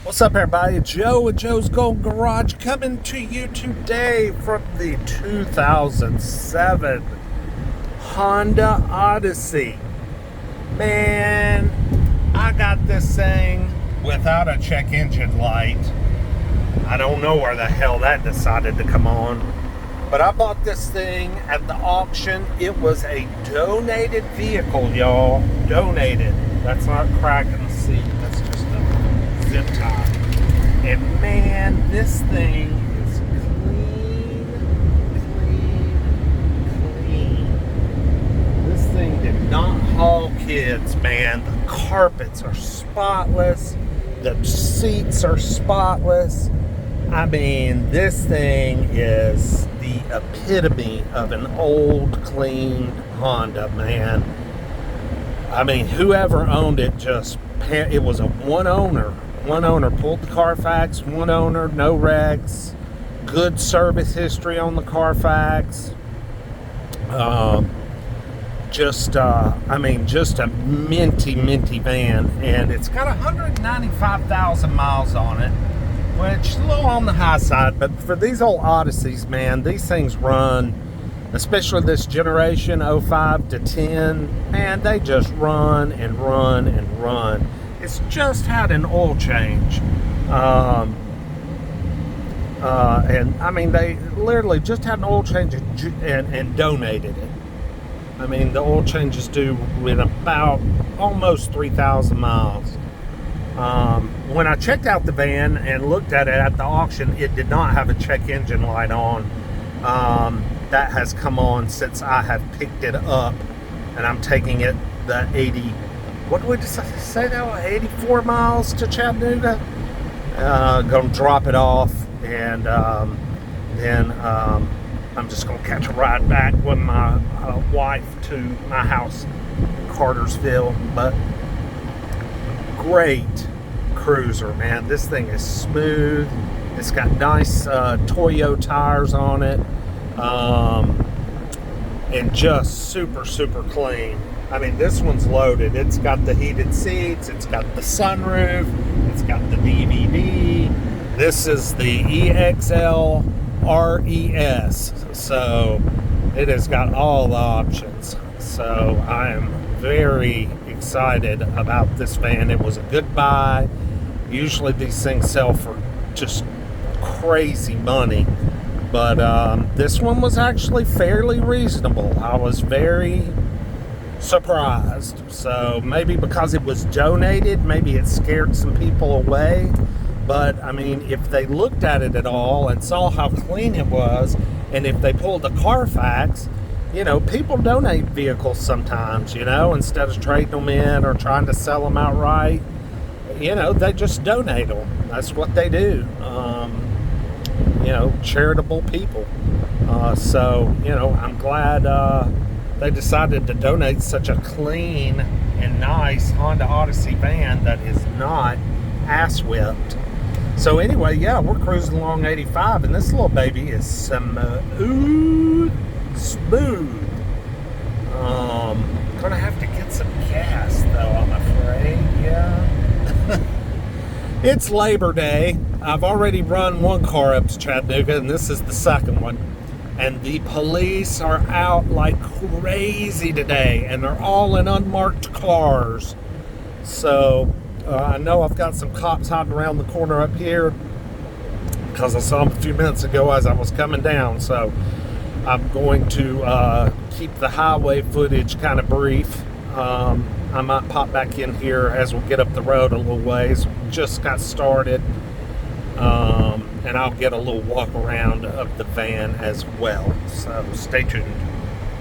What's up, everybody? Joe with Joe's Gold Garage coming to you today from the 2007 Honda Odyssey. Man, I got this thing without a check engine light. I don't know where the hell that decided to come on, but I bought this thing at the auction. It was a donated vehicle, y'all. Donated. That's not cracking the seat. That's just a zip tie. And man, this thing is clean. This thing did not haul kids, man. The carpets are spotless. The seats are spotless. I mean, this thing is the epitome of an old, clean Honda, man. I mean, whoever owned it it was a one owner. One owner pulled the Carfax, one owner, no wrecks, good service history on the Carfax. Just a minty van, and it's got 195,000 miles on it, which is a little on the high side, but for these old Odysseys, man, these things run, especially this generation, 05 to 10, man, they just run and run and run. It's just had an oil change. And I mean, they literally just had an oil change and donated it. I mean, the oil change is due in about almost 3,000 miles. When I checked out the van and looked at it at the auction, it did not have a check engine light on. That has come on since I have picked it up, and I'm taking it the 80. What did we just say now? 84 miles to Chattanooga. Gonna drop it off, and then I'm just gonna catch a ride back with my wife to my house in Cartersville. But great cruiser, man. This thing is smooth. It's got nice Toyo tires on it, and just super clean. I mean, this one's loaded. It's got the heated seats, it's got the sunroof, it's got the DVD. This is the EXL RES, so it has got all the options. So I am very excited about this van. It was a good buy. Usually these things sell for just crazy money, but this one was actually fairly reasonable. I was very surprised. So maybe because it was donated, maybe it scared some people away. But I mean, if they looked at it at all and saw how clean it was, and if they pulled the Carfax, you know, people donate vehicles sometimes, you know, instead of trading them in or trying to sell them outright, you know, they just donate them. That's what they do. You know, charitable people. So, you know, I'm glad they decided to donate such a clean and nice Honda Odyssey van that is not ass whipped. So anyway, yeah, we're cruising along 85, and this little baby is smooth. Gonna have to get some gas though, I'm afraid. Yeah. It's Labor Day. I've already run one car up to Chattanooga, and this is the second one. And the police are out like crazy today, and they're all in unmarked cars. So I know I've got some cops hiding around the corner up here because I saw them a few minutes ago as I was coming down. So I'm going to keep the highway footage kind of brief. I might pop back in here as we get up the road a little ways. Just got started. And I'll get a little walk around of the van as well. So stay tuned.